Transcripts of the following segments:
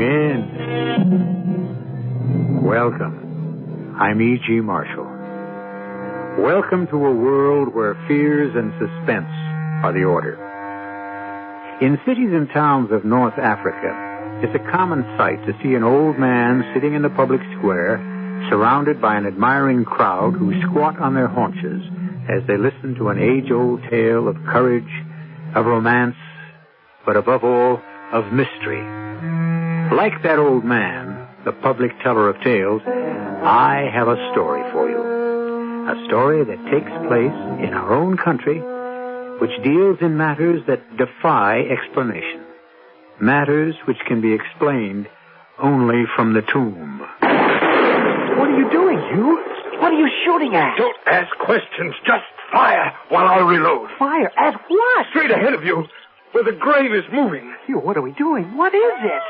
in. Welcome. I'm E.G. Marshall. Welcome to a world where fears and suspense are the order. In cities and towns of North Africa, it's a common sight to see an old man sitting in the public square, surrounded by an admiring crowd who squat on their haunches as they listen to an age-old tale of courage, of romance, but above all, of mystery. Like that old man, the public teller of tales, I have a story for you. A story that takes place in our own country, which deals in matters that defy explanation. Matters which can be explained only from the tomb. What are you doing, Hugh? What are you shooting at? Don't ask questions. Just fire while I reload. Fire? At what? Straight ahead of you, where the grave is moving. Hugh, what are we doing? What is it?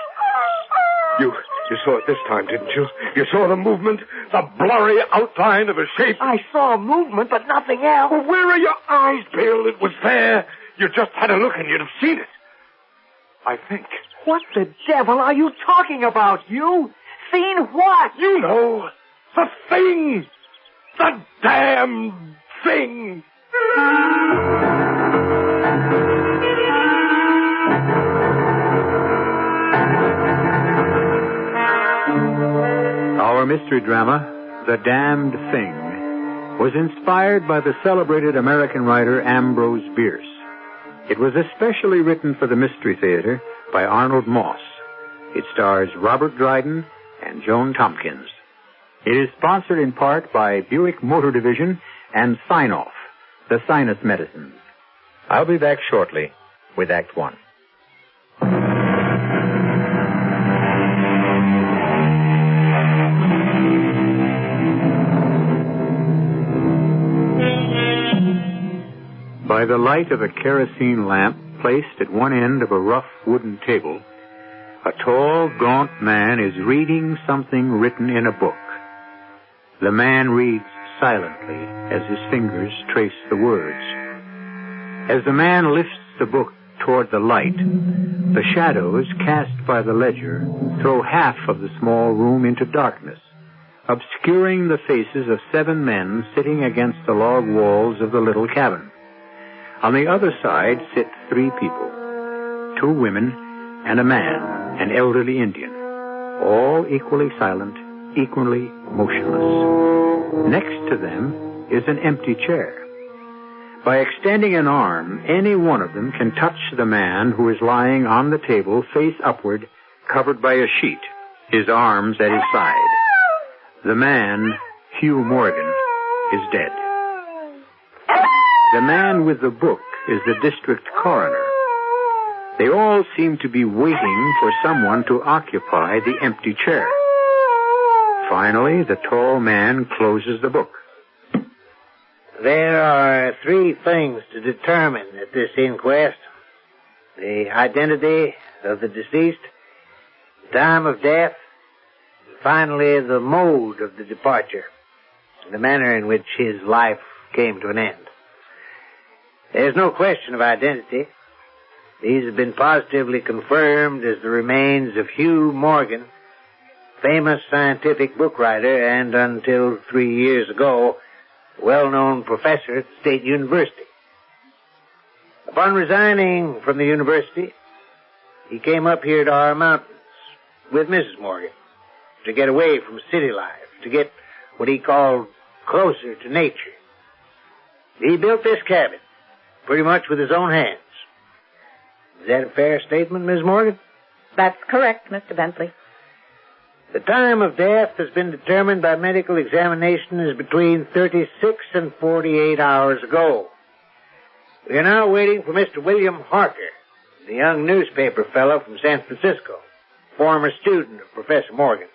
You saw it this time, didn't you? You saw the movement? The blurry outline of a shape? I saw a movement, but nothing else. Well, where are your eyes, Bill? It was there. You just had a look and you'd have seen it. I think. What the devil are you talking about, Hugh? Seen what? You know. The thing. The damn thing. Our mystery drama, The Damned Thing, was inspired by the celebrated American writer Ambrose Bierce. It was especially written for the Mystery Theater by Arnold Moss. It stars Robert Dryden and Joan Tompkins. It is sponsored in part by Buick Motor Division and Sign-Off, the sinus medicines. I'll be back shortly with Act One. By the light of a kerosene lamp placed at one end of a rough wooden table, a tall, gaunt man is reading something written in a book. The man reads silently as his fingers trace the words. As the man lifts the book toward the light, the shadows cast by the ledger throw half of the small room into darkness, obscuring the faces of 7 men sitting against the log walls of the little cabin. On the other side sit 3 people, 2 women and a man, an elderly Indian, all equally silent, equally motionless. Next to them is an empty chair. By extending an arm, any one of them can touch the man who is lying on the table, face upward, covered by a sheet, his arms at his side. The man, Hugh Morgan, is dead. The man with the book is the district coroner. They all seem to be waiting for someone to occupy the empty chair. Finally, the tall man closes the book. There are 3 things to determine at this inquest. The identity of the deceased, the time of death, and finally the mode of the departure, the manner in which his life came to an end. There's no question of identity. These have been positively confirmed as the remains of Hugh Morgan, famous scientific book writer and, until 3 years ago, well-known professor at the State University. Upon resigning from the university, he came up here to our mountains with Mrs. Morgan to get away from city life, to get what he called closer to nature. He built this cabin pretty much with his own hands. Is that a fair statement, Ms. Morgan? That's correct, Mr. Bentley. The time of death has been determined by medical examination as between 36 and 48 hours ago. We are now waiting for Mr. William Harker, the young newspaper fellow from San Francisco, former student of Professor Morgan.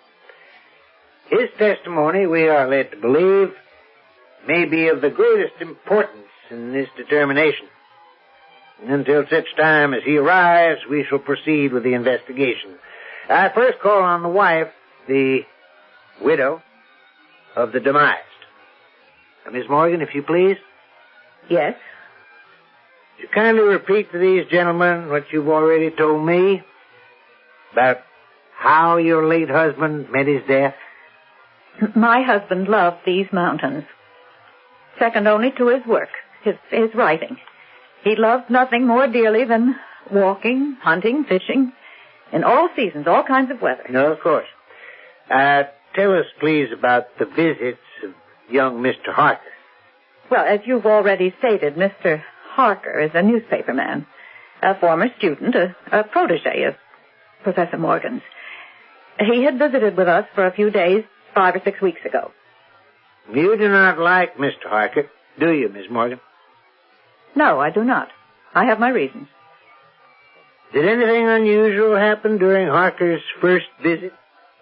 His testimony, we are led to believe, may be of the greatest importance in this determination. Until such time as he arrives, we shall proceed with the investigation. I first call on the wife, the widow, of the demised. Miss Morgan, if you please. Yes? Would you kindly repeat to these gentlemen what you've already told me about how your late husband met his death? My husband loved these mountains. Second only to his work, his writing. He loved nothing more dearly than walking, hunting, fishing, in all seasons, all kinds of weather. No, of course. Tell us, please, about the visits of young Mr. Harker. Well, as you've already stated, Mr. Harker is a newspaper man, a former student, a protege of Professor Morgan's. He had visited with us for a few days 5 or 6 weeks ago. You do not like Mr. Harker, do you, Miss Morgan? No, I do not. I have my reasons. Did anything unusual happen during Harker's first visit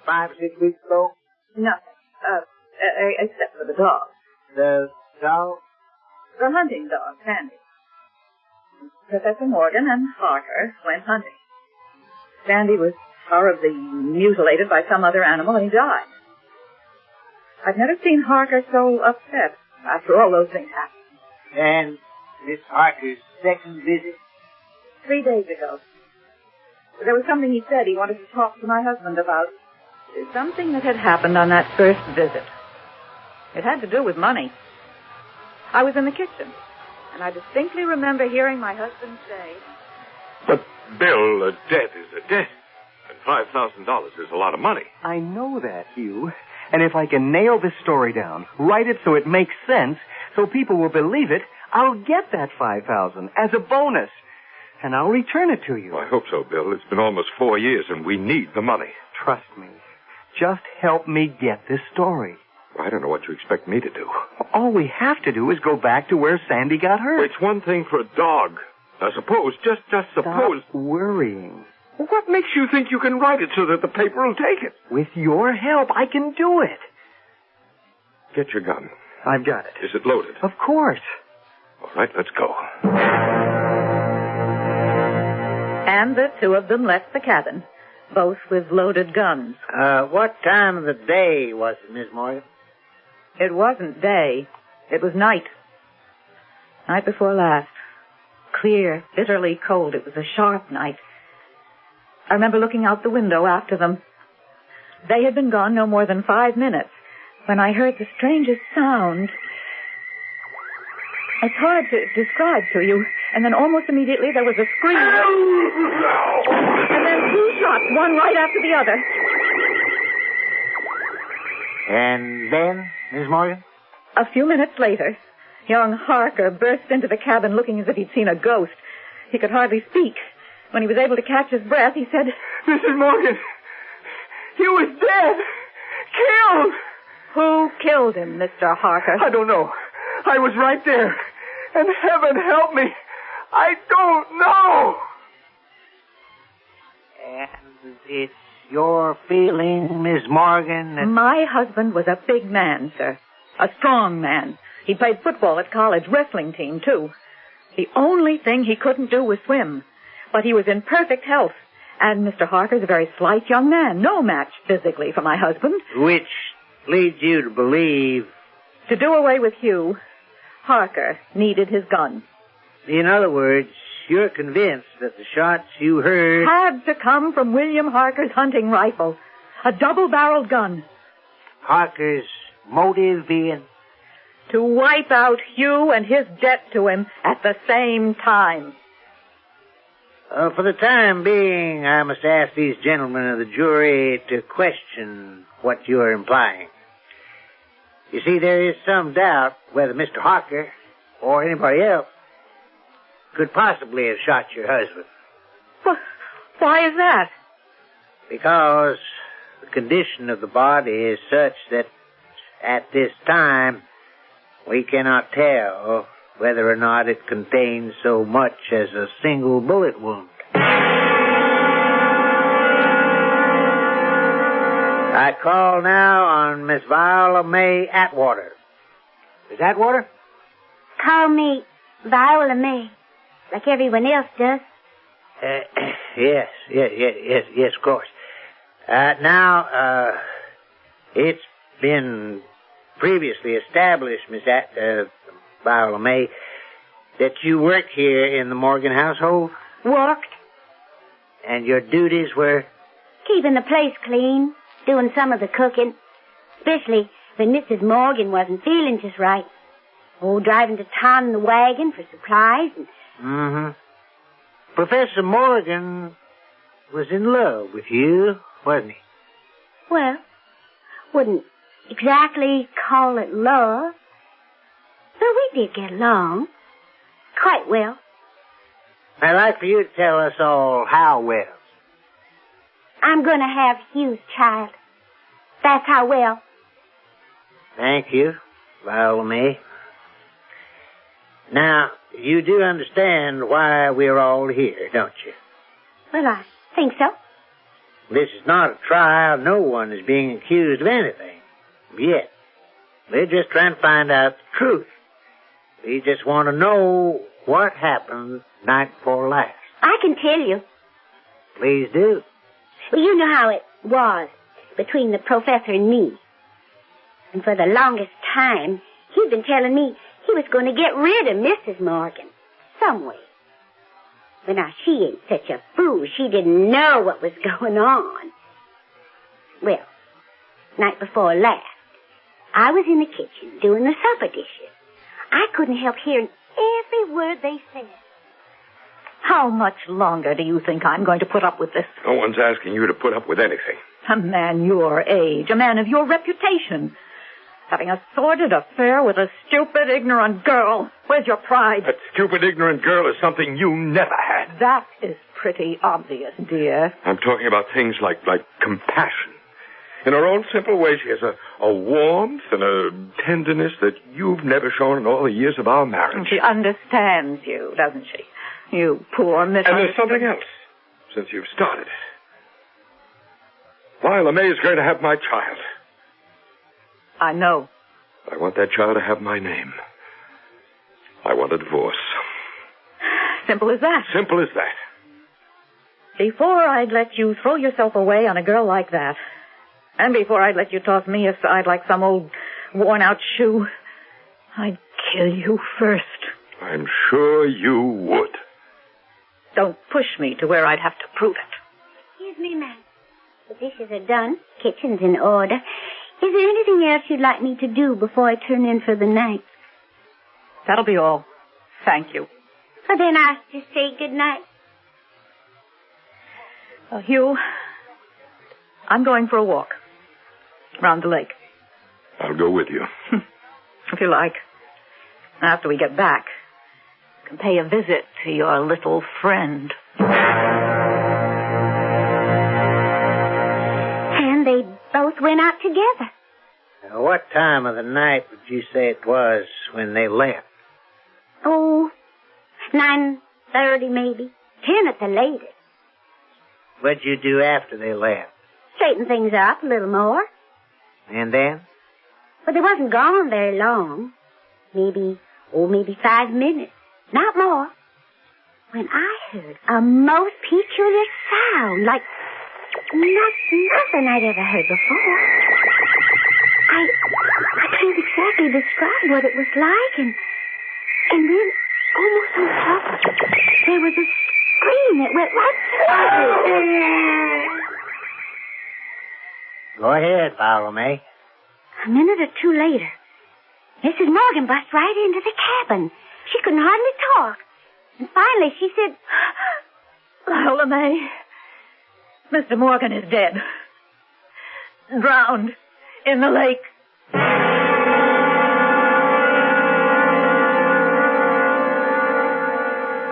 5 or 6 weeks ago? Nothing. Except for the dog. The dog? The hunting dog, Sandy. Professor Morgan and Harker went hunting. Sandy was horribly mutilated by some other animal, and he died. I've never seen Harker so upset after all those things happened. And Miss Harker's second visit? 3 days ago. There was something he said he wanted to talk to my husband about. Something that had happened on that first visit. It had to do with money. I was in the kitchen, and I distinctly remember hearing my husband say... But, Bill, a debt is a debt. And $5,000 is a lot of money. I know that, Hugh. And if I can nail this story down, write it so it makes sense, so people will believe it, I'll get that $5,000 as a bonus. And I'll return it to you. Well, I hope so, Bill. It's been almost 4 years, and we need the money. Trust me. Just help me get this story. Well, I don't know what you expect me to do. All we have to do is go back to where Sandy got hurt. Well, it's one thing for a dog. Now, suppose, just suppose... Stop worrying. Well, what makes you think you can write it so that the paper will take it? With your help, I can do it. Get your gun. I've got it. Is it loaded? Of course. All right, let's go. And the two of them left the cabin, both with loaded guns. What time of the day was it, Miss Morgan? It wasn't day. It was night. Night before last. Clear, bitterly cold. It was a sharp night. I remember looking out the window after them. They had been gone no more than 5 minutes when I heard the strangest sound. It's hard to describe to you. And then almost immediately there was a scream. And then 2 shots, one right after the other. And then, Miss Morgan? A few minutes later, young Harker burst into the cabin looking as if he'd seen a ghost. He could hardly speak. When he was able to catch his breath, he said, Mrs. Morgan, he was dead. Killed. Who killed him, Mr. Harker? I don't know. I was right there. And heaven help me, I don't know. And it's your feeling, Miss Morgan, that... My husband was a big man, sir. A strong man. He played football at college, wrestling team, too. The only thing he couldn't do was swim. But he was in perfect health. And Mr. Harker's a very slight young man, no match physically for my husband. Which leads you to believe... To do away with Hugh, Harker needed his gun. In other words, you're convinced that the shots you heard... Had to come from William Harker's hunting rifle. A double-barreled gun. Harker's motive being... To wipe out Hugh and his debt to him at the same time. For the time being, I must ask these gentlemen of the jury to question what you're implying. You see, there is some doubt whether Mr. Harker or anybody else could possibly have shot your husband. Why is that? Because the condition of the body is such that at this time we cannot tell whether or not it contains so much as a single bullet wound. I call now on Miss Viola May Atwater. Miss Atwater? Call me Viola May, like everyone else does. Yes, of course. Now, it's been previously established, Miss Viola May, that you work here in the Morgan household? Worked? And your duties were Keeping the place clean, doing some of the cooking, especially when Mrs. Morgan wasn't feeling just right. Oh, driving to town in the wagon for supplies and... Mm-hmm. Professor Morgan was in love with you, wasn't he? Well, wouldn't exactly call it love. But we did get along. Quite well. I'd like for you to tell us all how well. I'm going to have Hugh's child. That's how well. Thank you, Viola May. Now, you do understand why we're all here, don't you? Well, I think so. This is not a trial. No one is being accused of anything. Yet. We're just trying to find out the truth. We just want to know what happened night before last. I can tell you. Please do. Well, you know how it was between the professor and me. And for the longest time, he'd been telling me he was going to get rid of Mrs. Morgan. Some way. But now, she ain't such a fool. She didn't know what was going on. Well, night before last, I was in the kitchen doing the supper dishes. I couldn't help hearing every word they said. How much longer do you think I'm going to put up with this? No one's asking you to put up with anything. A man your age, a man of your reputation, having a sordid affair with a stupid, ignorant girl. Where's your pride? That stupid, ignorant girl is something you never had. That is pretty obvious, dear. I'm talking about things like compassion. In her own simple way, she has a warmth and a tenderness that you've never shown in all the years of our marriage. She understands you, doesn't she? You poor misunderstood... And there's something else, since you've started. Viola May is going to have my child. I know. I want that child to have my name. I want a divorce. Simple as that. Simple as that. Before I'd let you throw yourself away on a girl like that, and before I'd let you toss me aside like some old worn-out shoe, I'd kill you first. I'm sure you would. Don't push me to where I'd have to prove it. Excuse me, ma'am. The dishes are done. Kitchen's in order. Is there anything else you'd like me to do before I turn in for the night? That'll be all. Thank you. Well, then I'll just say good night. Hugh, I'm going for a walk around the lake. I'll go with you. If you like. After we get back, you can pay a visit to your little friend. And they both went out together. Now, what time of the night would you say it was when they left? Oh, 9:30 maybe. 10 at the latest. What'd you do after they left? Straighten things up a little more. And then? But they wasn't gone very long. Maybe 5 minutes. Not more. When I heard a most peculiar sound, like nothing I'd ever heard before. I can't exactly describe what it was like, and then almost on top of it, there was a scream that went right through me. Go ahead, Viola May. A minute or two later, Mrs. Morgan bust right into the cabin. She couldn't hardly talk. And finally she said, Viola May, Mr. Morgan is dead. Drowned in the lake.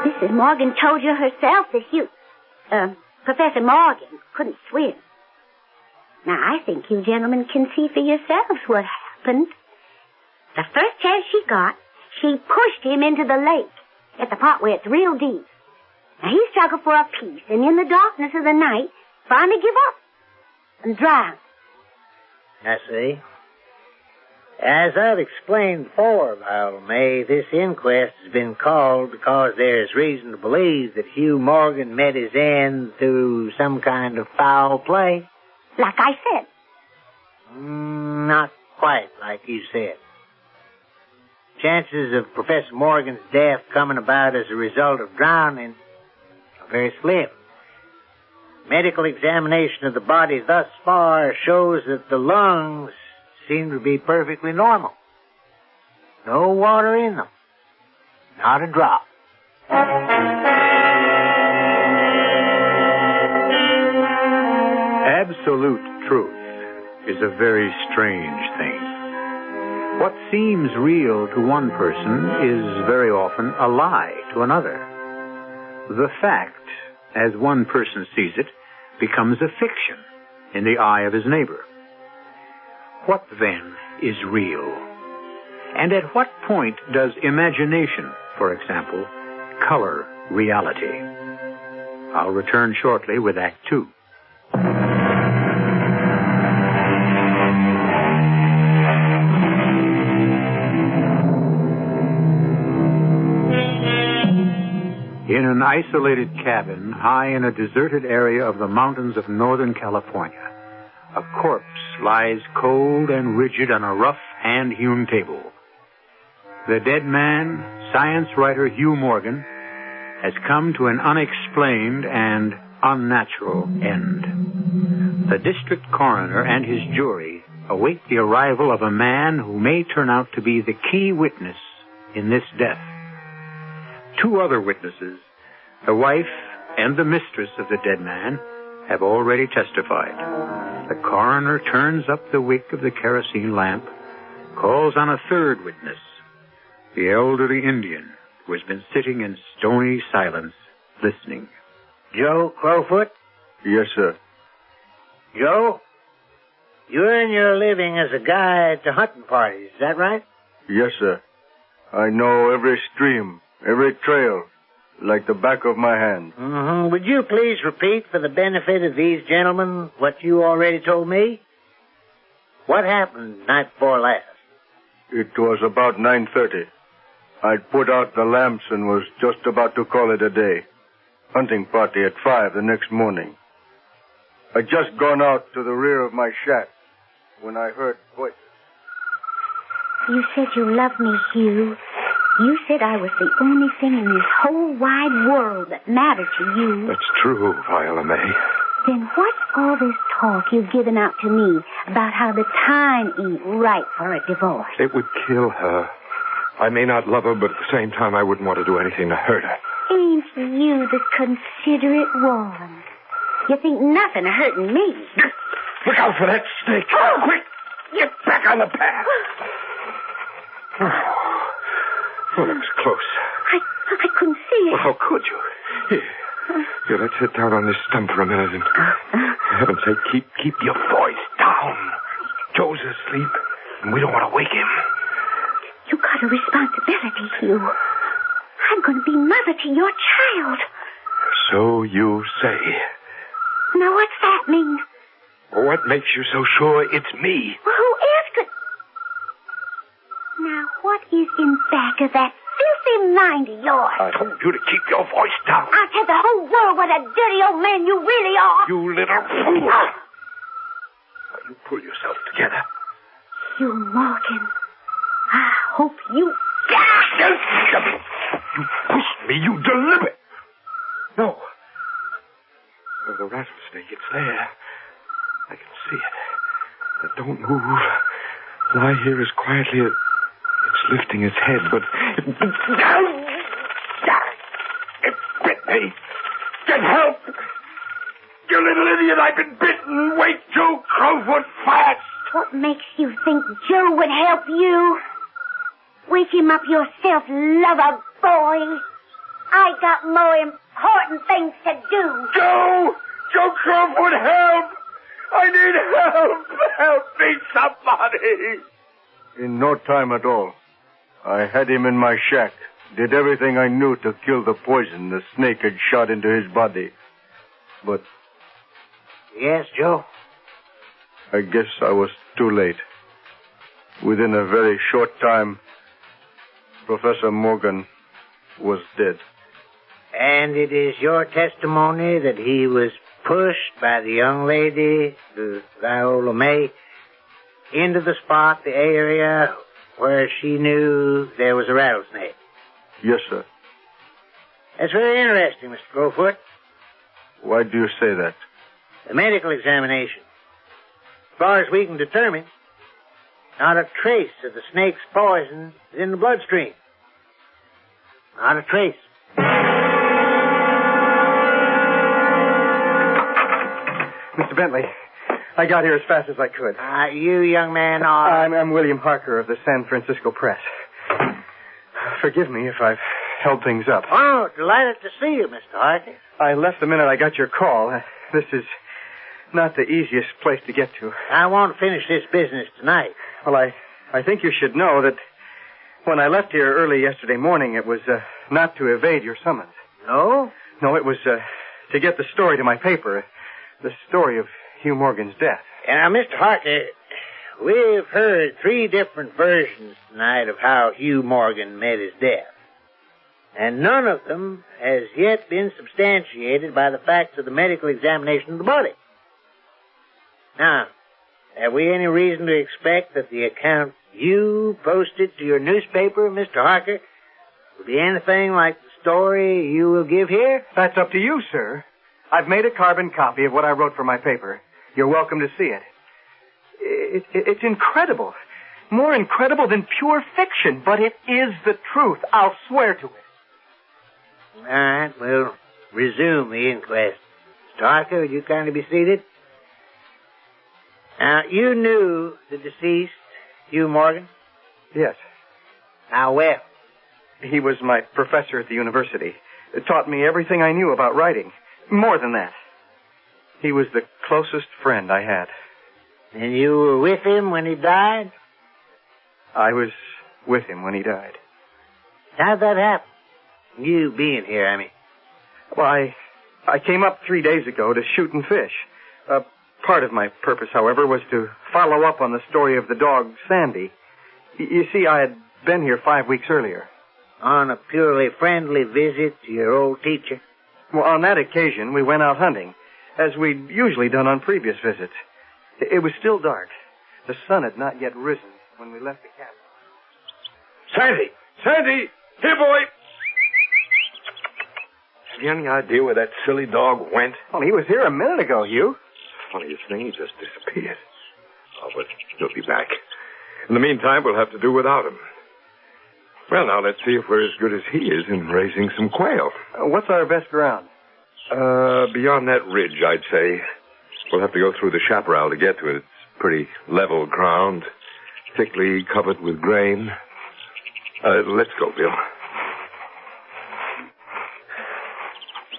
Mrs. Morgan told you herself that Professor Morgan couldn't swim. Now, I think you gentlemen can see for yourselves what happened. The first chance she got, she pushed him into the lake at the part where it's real deep. Now, he struggled for a piece, and in the darkness of the night, finally give up and drowned. I see. As I've explained before, Viola May, this inquest has been called because there's reason to believe that Hugh Morgan met his end through some kind of foul play. Like I said. Not quite like you said. Chances of Professor Morgan's death coming about as a result of drowning are very slim. medical examination of the body thus far shows that the lungs seem to be perfectly normal. No water in them. Not a drop. Absolute truth is a very strange thing. What seems real to one person is very often a lie to another. The fact, as one person sees it, becomes a fiction in the eye of his neighbor. What then is real? And at what point does imagination, for example, color reality? I'll return shortly with Act Two. In an isolated cabin high in a deserted area of the mountains of Northern California, a corpse lies cold and rigid on a rough hand-hewn table. The dead man, science writer Hugh Morgan, has come to an unexplained and unnatural end. The district coroner and his jury await the arrival of a man who may turn out to be the key witness in this death. Two other witnesses, the wife and the mistress of the dead man, have already testified. The coroner turns up the wick of the kerosene lamp, calls on a third witness, the elderly Indian who has been sitting in stony silence, listening. Joe Crowfoot? Yes, sir. Joe, you earn your living as a guide to hunting parties, is that right? Yes, sir. I know every stream, every trail, like the back of my hand. Mm-hmm. Would you please repeat for the benefit of these gentlemen what you already told me? What happened night before last? It was about 9:30. I'd put out the lamps and was just about to call it a day. Hunting party at 5 the next morning. I'd just gone out to the rear of my shack when I heard voices. You said you loved me, Hugh. You said I was the only thing in this whole wide world that mattered to you. That's true, Viola May. Then what's all this talk you've given out to me about how the time ain't right for a divorce? It would kill her. I may not love her, but at the same time, I wouldn't want to do anything to hurt her. Ain't you the considerate one? You think nothing of hurting me. Look out for that snake. Oh. Quick, get back on the path. Oh, that was close. I couldn't see it. Well, how could you? Here, let's sit down on this stump for a minute and, for heaven's sake, keep your voice down. Joe's asleep, and we don't want to wake him. You got a responsibility, Hugh. I'm going to be mother to your child. So you say. Now, what's that mean? What makes you so sure it's me? Well, who else could... Now, what is in back of that filthy mind of yours? I told you to keep your voice down. I'll tell the whole world what a dirty old man you really are. You little fool. Now, you pull yourself together. Hugh Morgan, I hope you... You pushed me, you deliberate. No. Oh, the rattlesnake, it's there. I can see it. Now, don't move. Lie here as quietly as... It's lifting its head, but... It bit me. Get help! You little idiot, I've been bitten. Wait, Joe Crowfoot, fast! What makes you think Joe would help you? Wake him up yourself, lover boy. I got more important things to do. Joe! Joe Crowfoot, help! I need help! Help me, somebody! In no time at all. I had him in my shack. Did everything I knew to kill the poison the snake had shot into his body. But... Yes, Joe? I guess I was too late. Within a very short time, Professor Morgan was dead. And it is your testimony that he was pushed by the young lady, Viola May, into the spot, the area where she knew there was a rattlesnake. Yes, sir. That's very interesting, Mr. Crowfoot. Why do you say that? The medical examination. As far as we can determine, not a trace of the snake's poison is in the bloodstream. Not a trace. Mr. Bentley, I got here as fast as I could. You, young man, are... I'm William Harker of the San Francisco Press. Forgive me if I've held things up. Oh, delighted to see you, Mr. Harker. I left the minute I got your call. This is not the easiest place to get to. I want to finish this business tonight. Well, I think you should know that when I left here early yesterday morning, it was not to evade your summons. No? No, it was to get the story to my paper. The story of Hugh Morgan's death. Now, Mr. Harker, we've heard 3 different versions tonight of how Hugh Morgan met his death. And none of them has yet been substantiated by the facts of the medical examination of the body. Now, have we any reason to expect that the account you posted to your newspaper, Mr. Harker, will be anything like the story you will give here? That's up to you, sir. I've made a carbon copy of what I wrote for my paper. You're welcome to see it. It's incredible. More incredible than pure fiction, but it is the truth. I'll swear to it. All right, we'll resume the inquest. Mr. Harker, would you kindly be seated? Now, you knew the deceased, Hugh Morgan? Yes. How well? He was my professor at the university. It taught me everything I knew about writing. More than that. He was the closest friend I had. And you were with him when he died? I was with him when he died. How'd that happen? You being here, I mean. Well, I came up 3 days ago to shoot and fish. Part of my purpose, however, was to follow up on the story of the dog, Sandy. You see, I had been here 5 weeks earlier. On a purely friendly visit to your old teacher? Well, on that occasion, we went out hunting, as we'd usually done on previous visits. It was still dark. The sun had not yet risen when we left the cabin. Sandy! Sandy! Here, boy! Have you any idea where that silly dog went? Well, he was here a minute ago, Hugh. Funniest thing, he just disappeared. Oh, but he'll be back. In the meantime, we'll have to do without him. Well, now, let's see if we're as good as he is in raising some quail. What's our best ground? Beyond that ridge, I'd say. We'll have to go through the chaparral to get to it. It's pretty level ground, thickly covered with grain. Let's go, Bill.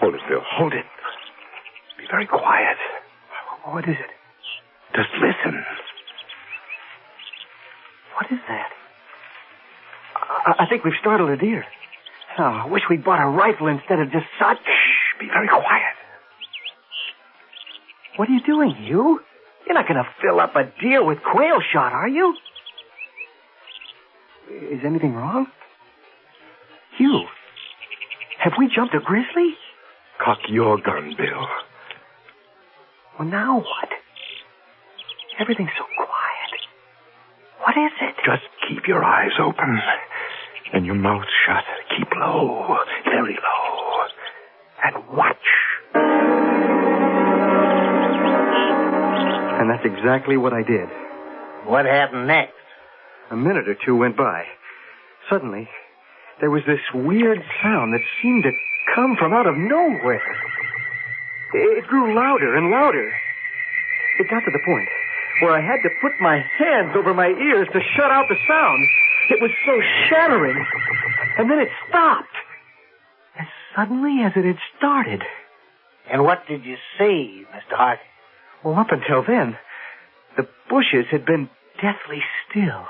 Hold it, Bill. Hold it. Be very quiet. What is it? Just listen. What is that? I think we've startled a deer. Oh, I wish we'd bought a rifle instead of just such. Shh, be very quiet. What are you doing, Hugh? You're not going to fill up a deer with quail shot, are you? Is anything wrong? Hugh, have we jumped a grizzly? Cock your gun, Bill. Well, now what? Everything's so quiet. What is it? Just keep your eyes open and your mouth shut. Keep low, very low, and watch. And that's exactly what I did. What happened next? A minute or two went by. Suddenly, there was this weird sound that seemed to come from out of nowhere. It grew louder and louder. It got to the point where I had to put my hands over my ears to shut out the sound. It was so shattering. And then it stopped. As suddenly as it had started. And what did you see, Mr. Harker? Well, up until then, the bushes had been deathly still.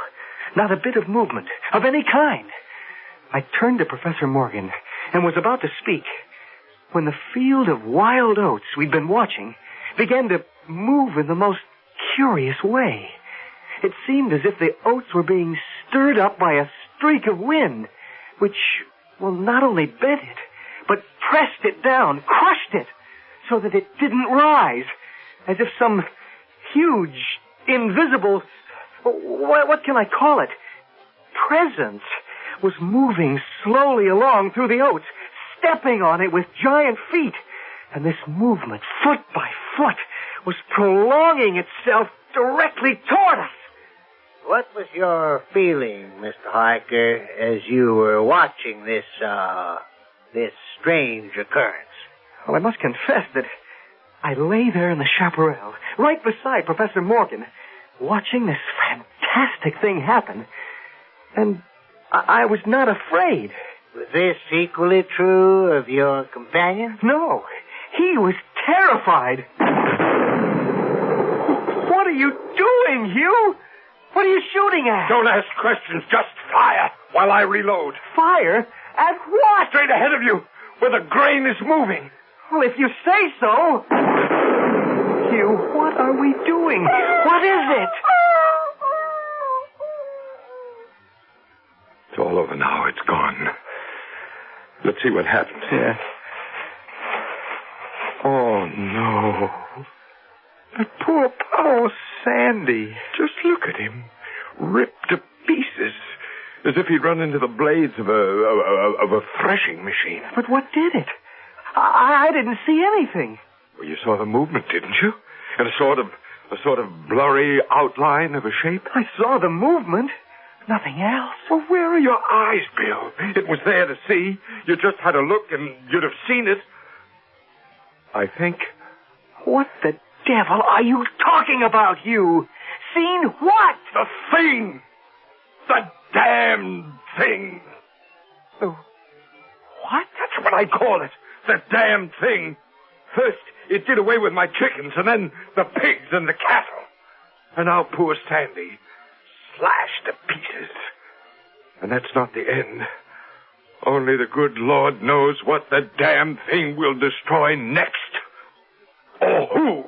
Not a bit of movement, of any kind. I turned to Professor Morgan and was about to speak when the field of wild oats we'd been watching began to move in the most curious way. It seemed as if the oats were being stirred up by a streak of wind, which, well, not only bent it, but pressed it down, crushed it, so that it didn't rise, as if some huge, invisible, what can I call it, presence was moving slowly along through the oats, stepping on it with giant feet. And this movement, foot by foot, was prolonging itself directly toward us. What was your feeling, Mr. Harker, as you were watching this strange occurrence? Well, I must confess that I lay there in the chaparral, right beside Professor Morgan, watching this fantastic thing happen. And I was not afraid. Was this equally true of your companion? No, he was terrified. What are you doing, Hugh? What are you shooting at? Don't ask questions. Just fire while I reload. Fire? At what? Straight ahead of you, where the grain is moving. Well, if you say so. Hugh, what are we doing? What is it? It's all over now. It's gone. Let's see what happens. Yeah. Oh, no. That poor Sandy. Just look at him. Ripped to pieces. As if he'd run into the blades of a threshing machine. But what did it? I didn't see anything. Well, you saw the movement, didn't you? And a sort of blurry outline of a shape? I saw the movement. Nothing else. Well, where are your eyes, Bill? It was there to see. You just had a look and you'd have seen it. I think. What the devil are you talking about, Hugh? Seen what? The thing! The damned thing! Oh, what? That's what I call it. The damned thing. First, it did away with my chickens, and then the pigs and the cattle. And now poor Sandy, slashed to pieces. And that's not the end. Only the good Lord knows what the damn thing will destroy next. Or who?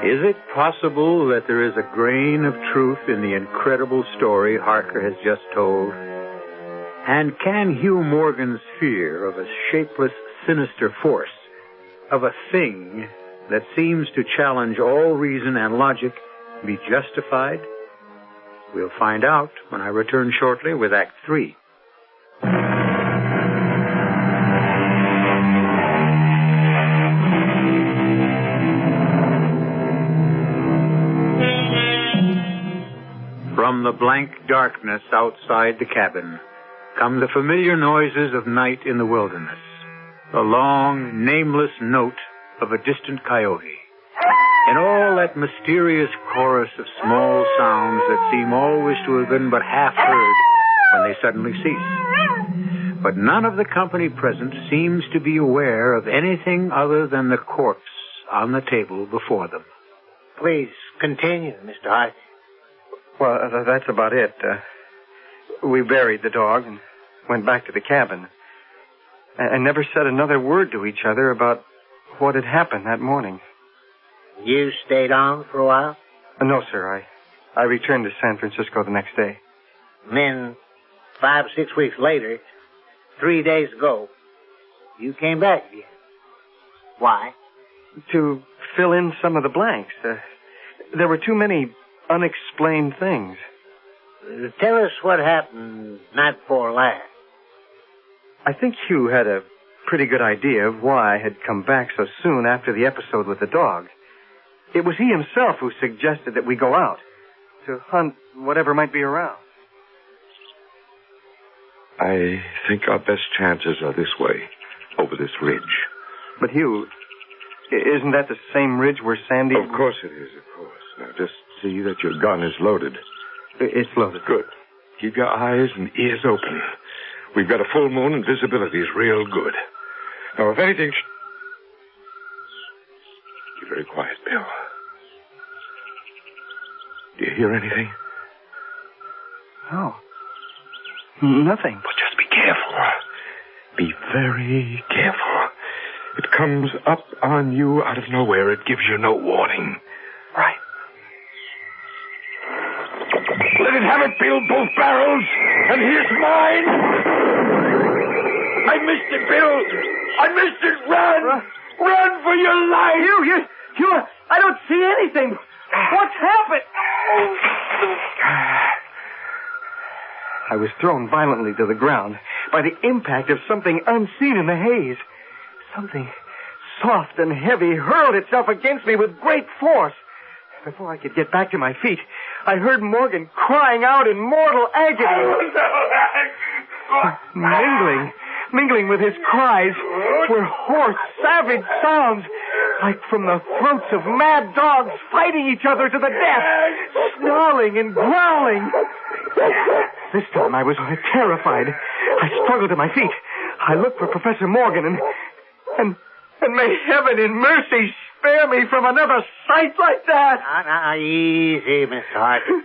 Is it possible that there is a grain of truth in the incredible story Harker has just told? And can Hugh Morgan's fear of a shapeless, sinister force, of a thing that seems to challenge all reason and logic, be justified? We'll find out when I return shortly with Act 3. From the blank darkness outside the cabin come the familiar noises of night in the wilderness, the long, nameless note of a distant coyote, and all that mysterious chorus of small sounds that seem always to have been but half heard when they suddenly cease. But none of the company present seems to be aware of anything other than the corpse on the table before them. Please continue, Mr. Hart. Well, that's about it. We buried the dog and went back to the cabin. And never said another word to each other about what had happened that morning. You stayed on for a while? No, sir. I returned to San Francisco the next day. And then 5 or 6 weeks later, 3 days ago, you came back again. Why? To fill in some of the blanks. There were too many unexplained things. Tell us what happened night before last. I think Hugh had a pretty good idea of why I had come back so soon after the episode with the dog. It was he himself who suggested that we go out to hunt whatever might be around. I think our best chances are this way, over this ridge. But Hugh, isn't that the same ridge where Sandy... Of course it is, of course. Now just see that your gun is loaded. It's loaded. Good. Keep your eyes and ears open. We've got a full moon and visibility is real good. Now, if anything... Be very quiet, Bill. Do you hear anything? No. Nothing. But just be careful. Be very careful. It comes up on you out of nowhere. It gives you no warning. Right. Let it have it, Bill, both barrels. And here's mine. I missed it, Bill. I missed it. Run. Run for your life. You, I don't see anything. What's happened? I was thrown violently to the ground by the impact of something unseen in the haze. Something soft and heavy hurled itself against me with great force. Before I could get back to my feet, I heard Morgan crying out in mortal agony. Mingling with his cries were hoarse, savage sounds, like from the throats of mad dogs fighting each other to the death, snarling and growling. This time I was terrified. I struggled to my feet. I looked for Professor Morgan, and may heaven in mercy spare me from another sight like that. Now, easy, Mr. Harker.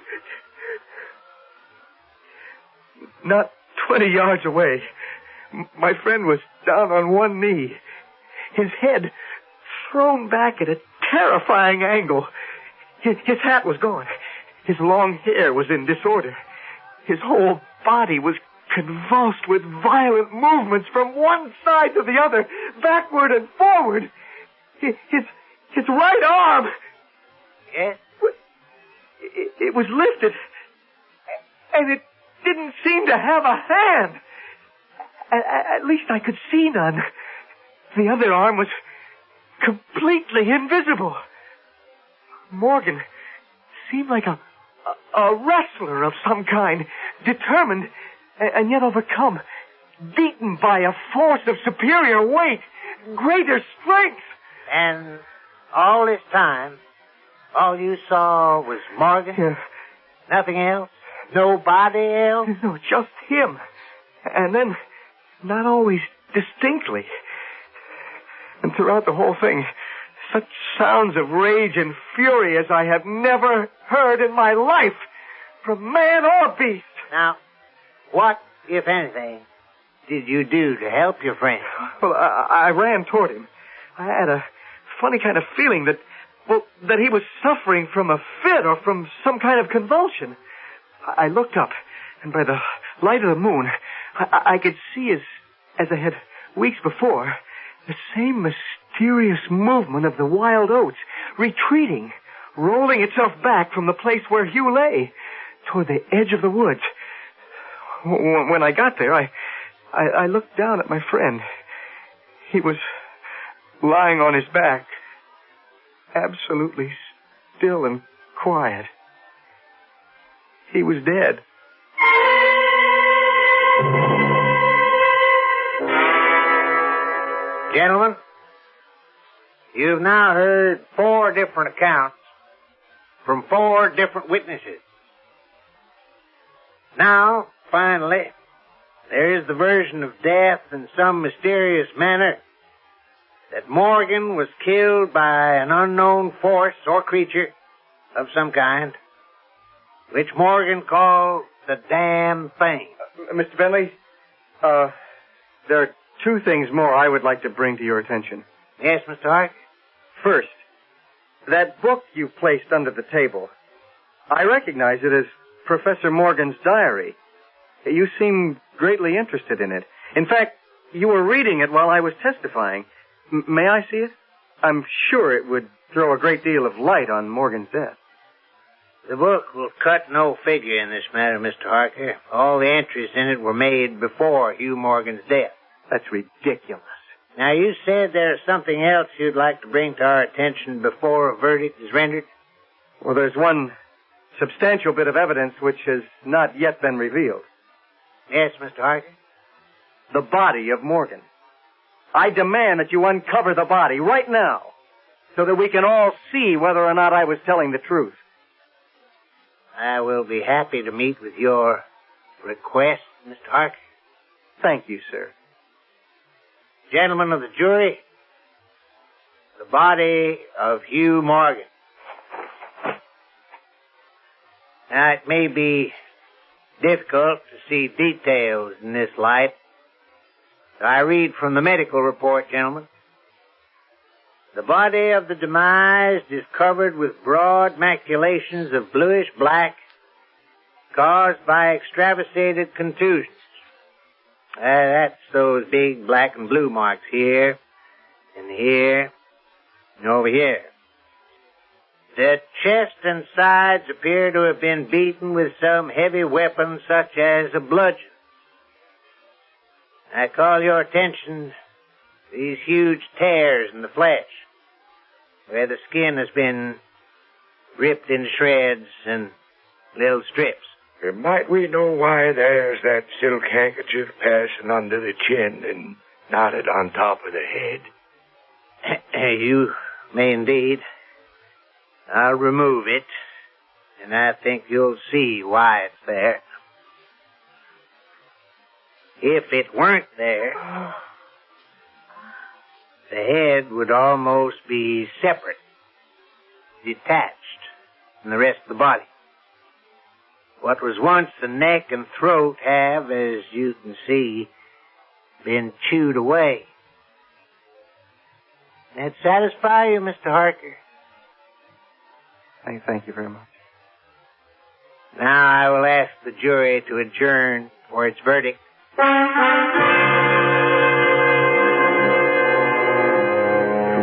Not 20 yards away, my friend was down on one knee, his head thrown back at a terrifying angle. His hat was gone. His long hair was in disorder. His whole body was convulsed with violent movements from one side to the other, backward and forward. His right arm... Yes? It was lifted, and it didn't seem to have a hand. At least I could see none. The other arm was completely invisible. Morgan seemed like a wrestler of some kind, determined and yet overcome, beaten by a force of superior weight, greater strength. And all this time, all you saw was Morgan? Yeah. Nothing else? Nobody else? No, just him. And then, not always distinctly. And throughout the whole thing, such sounds of rage and fury as I have never heard in my life, from man or beast. Now, what, if anything, did you do to help your friend? Well, I ran toward him. I had a funny kind of feeling that he was suffering from a fit or from some kind of convulsion. I looked up, and by the light of the moon, I could see, as I had weeks before, the same mysterious movement of the wild oats, retreating, rolling itself back from the place where Hugh lay, toward the edge of the woods. When I got there, I looked down at my friend. He was lying on his back, absolutely still and quiet. He was dead. Gentlemen, you've now heard 4 different accounts from 4 different witnesses. Now, finally, there is the version of death in some mysterious manner that Morgan was killed by an unknown force or creature of some kind, which Morgan called the damn thing. Mr. Bentley, there are 2 things more I would like to bring to your attention. Yes, Mr. Hart? First, that book you placed under the table, I recognize it as Professor Morgan's diary. You seem greatly interested in it. In fact, you were reading it while I was testifying. May I see it? I'm sure it would throw a great deal of light on Morgan's death. The book will cut no figure in this matter, Mr. Harker. All the entries in it were made before Hugh Morgan's death. That's ridiculous. Now, you said there's something else you'd like to bring to our attention before a verdict is rendered? Well, there's one substantial bit of evidence which has not yet been revealed. Yes, Mr. Harker? The body of Morgan. I demand that you uncover the body right now so that we can all see whether or not I was telling the truth. I will be happy to meet with your request, Mr. Harker. Thank you, sir. Gentlemen of the jury, the body of Hugh Morgan. Now, it may be difficult to see details in this light. I read from the medical report, gentlemen. The body of the demised is covered with broad maculations of bluish black caused by extravasated contusions. That's those big black and blue marks here, and here, and over here. The chest and sides appear to have been beaten with some heavy weapon such as a bludgeon. I call your attention to these huge tears in the flesh, where the skin has been ripped into shreds and little strips. Might we know why there's that silk handkerchief passing under the chin and knotted on top of the head? You may indeed. I'll remove it, and I think you'll see why it's there. If it weren't there, the head would almost be separate, detached from the rest of the body. What was once the neck and throat have, as you can see, been chewed away. That satisfy you, Mr. Harker? Thank you very much. Now I will ask the jury to adjourn for its verdict.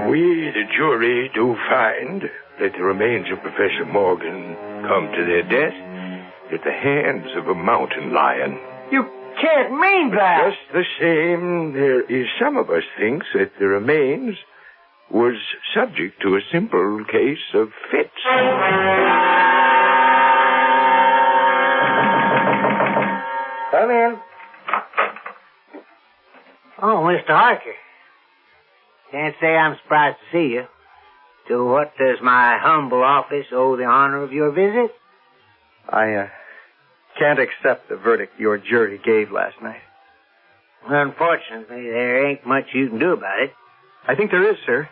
We, the jury, do find that the remains of Professor Morgan come to their death at the hands of a mountain lion. You can't mean that! Just the same, there is some of us thinks that the remains was subject to a simple case of fits. Come in. Oh, Mr. Harker. Can't say I'm surprised to see you. To what does my humble office owe the honor of your visit? I can't accept the verdict your jury gave last night. Unfortunately, there ain't much you can do about it. I think there is, sir.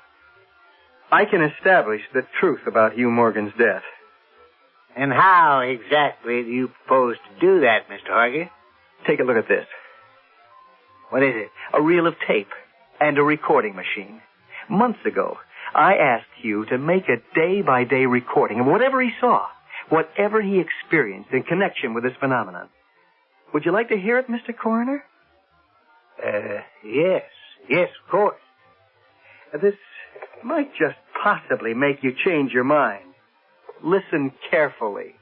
I can establish the truth about Hugh Morgan's death. And how exactly do you propose to do that, Mr. Harker? Take a look at this. What is it? A reel of tape and a recording machine. Months ago, I asked Hugh to make a day-by-day recording of whatever he saw, whatever he experienced in connection with this phenomenon. Would you like to hear it, Mr. Coroner? Yes. Yes, of course. This might just possibly make you change your mind. Listen carefully.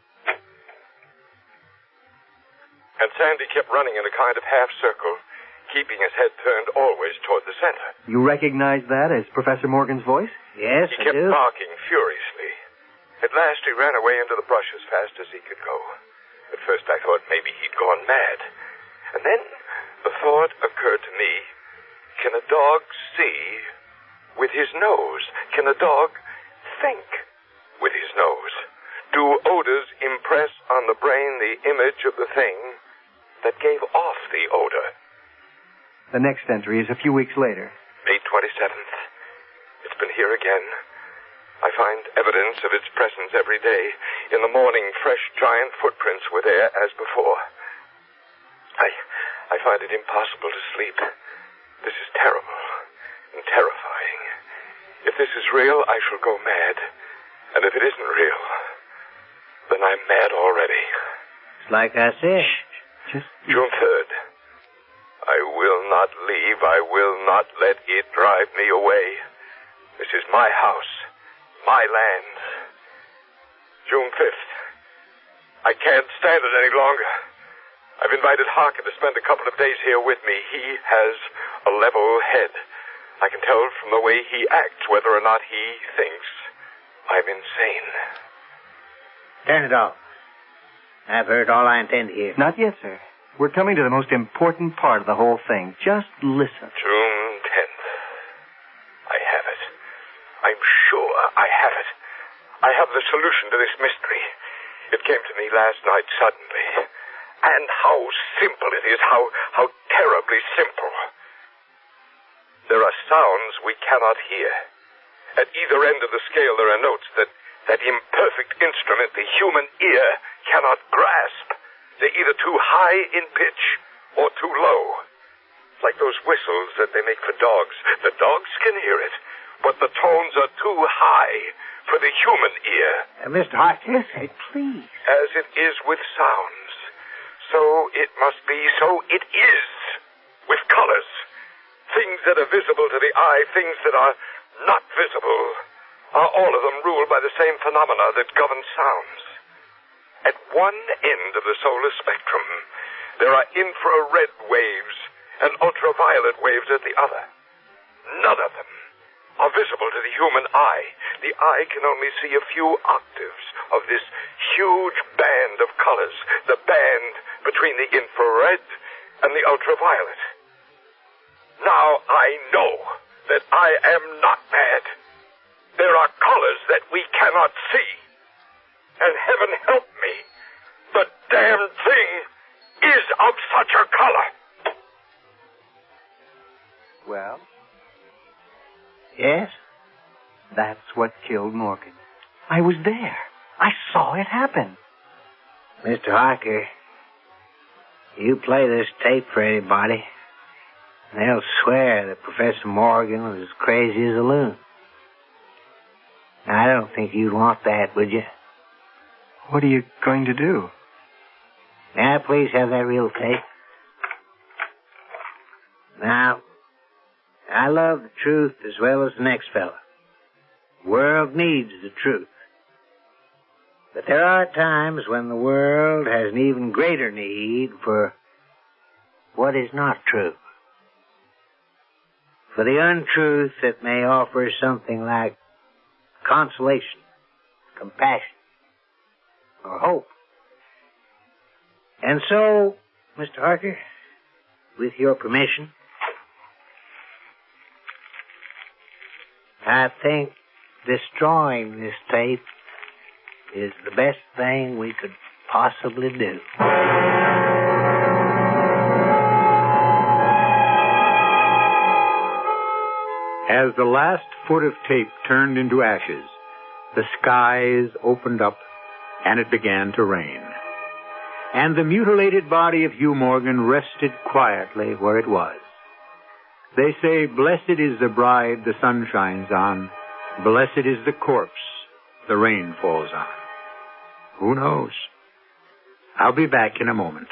And Sandy kept running in a kind of half circle, keeping his head turned always toward the center. You recognize that as Professor Morgan's voice? Yes, He kept barking furiously. At last he ran away into the brush as fast as he could go. At first I thought maybe he'd gone mad. And then the thought occurred to me, can a dog see with his nose? Can a dog think with his nose? Do odors impress on the brain the image of the thing that gave off the odor? The next entry is a few weeks later. May 27th. It's been here again. I find evidence of its presence every day. In the morning, fresh giant footprints were there as before. I find it impossible to sleep. This is terrible and terrifying. If this is real, I shall go mad. And if it isn't real, then I'm mad already. It's like I said. June 3rd. I will not leave. I will not let it drive me away. This is my house, my land. June 5th. I can't stand it any longer. I've invited Harker to spend a couple of days here with me. He has a level head. I can tell from the way he acts whether or not he thinks I'm insane. Turn it off. I've heard all I intend to hear. Not yet, sir. We're coming to the most important part of the whole thing. Just listen. June 10th. I have it. I'm sure I have it. I have the solution to this mystery. It came to me last night suddenly. And how simple it is. How terribly simple. There are sounds we cannot hear. At either end of the scale there are notes that imperfect instrument the human ear cannot grasp. They're either too high in pitch or too low. It's like those whistles that they make for dogs. The dogs can hear it, but the tones are too high for the human ear. Mr. Harker, listen, please. As it is with sounds, so it must be, so it is with colors. Things that are visible to the eye, things that are not visible are all of them ruled by the same phenomena that govern sounds. At one end of the solar spectrum, there are infrared waves and ultraviolet waves at the other. None of them are visible to the human eye. The eye can only see a few octaves of this huge band of colors, the band between the infrared and the ultraviolet. Now I know that I am not mad. There are colors that we cannot see. And heaven help me, the damned thing is of such a color. Well? Yes? That's what killed Morgan. I was there. I saw it happen. Mr. Harker, you play this tape for anybody, and they'll swear that Professor Morgan was as crazy as a loon. I don't think you'd want that, would you? What are you going to do? Now, please have that reel tape. Now, I love the truth as well as the next fella. The world needs the truth. But there are times when the world has an even greater need for what is not true. For the untruth that may offer something like consolation, compassion, or hope. And so, Mr. Harker, with your permission, I think destroying this tape is the best thing we could possibly do. As the last foot of tape turned into ashes, the skies opened up and it began to rain. And the mutilated body of Hugh Morgan rested quietly where it was. They say, blessed is the bride the sun shines on, blessed is the corpse the rain falls on. Who knows? I'll be back in a moment.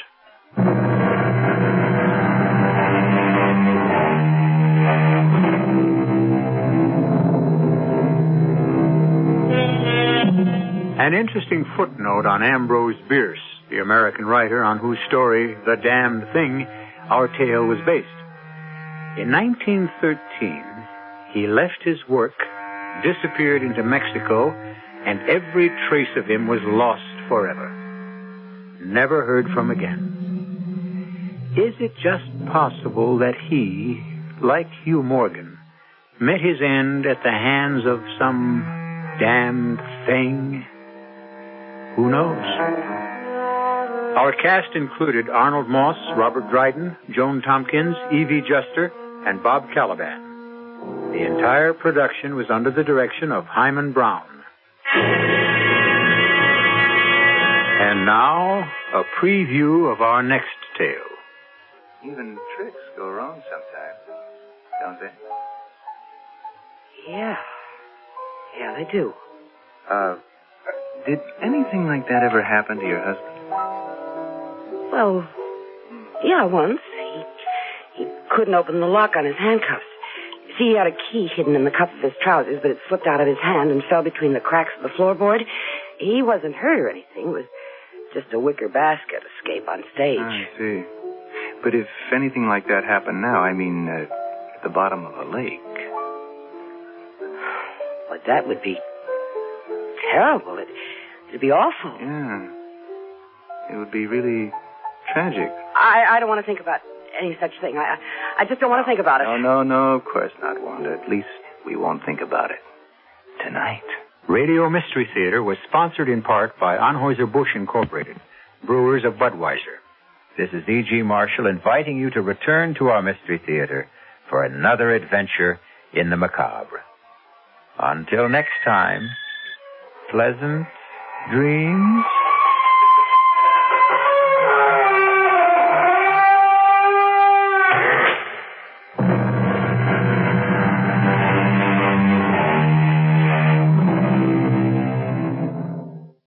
An interesting footnote on Ambrose Bierce, the American writer on whose story, The Damned Thing, our tale was based. In 1913, he left his work, disappeared into Mexico, and every trace of him was lost forever. Never heard from again. Is it just possible that he, like Hugh Morgan, met his end at the hands of some damned thing? Who knows? Our cast included Arnold Moss, Robert Dryden, Joan Tompkins, Evie Juster, and Bob Caliban. The entire production was under the direction of Hyman Brown. And now, a preview of our next tale. Even tricks go wrong sometimes, don't they? Yeah, they do. Did anything like that ever happen to your husband? Well, yeah, once. He couldn't open the lock on his handcuffs. See, he had a key hidden in the cuff of his trousers, but it slipped out of his hand and fell between the cracks of the floorboard. He wasn't hurt or anything. It was just a wicker basket escape on stage. I see. But if anything like that happened now, I mean, at the bottom of a lake. Well, that would be terrible. It'd be awful. Yeah. It would be really tragic. I don't want to think about any such thing. I just don't want to think about it. No, of course not, Wanda. At least we won't think about it tonight. Radio Mystery Theater was sponsored in part by Anheuser-Busch Incorporated, brewers of Budweiser. This is E.G. Marshall inviting you to return to our Mystery Theater for another adventure in the macabre. Until next time, pleasant dreams.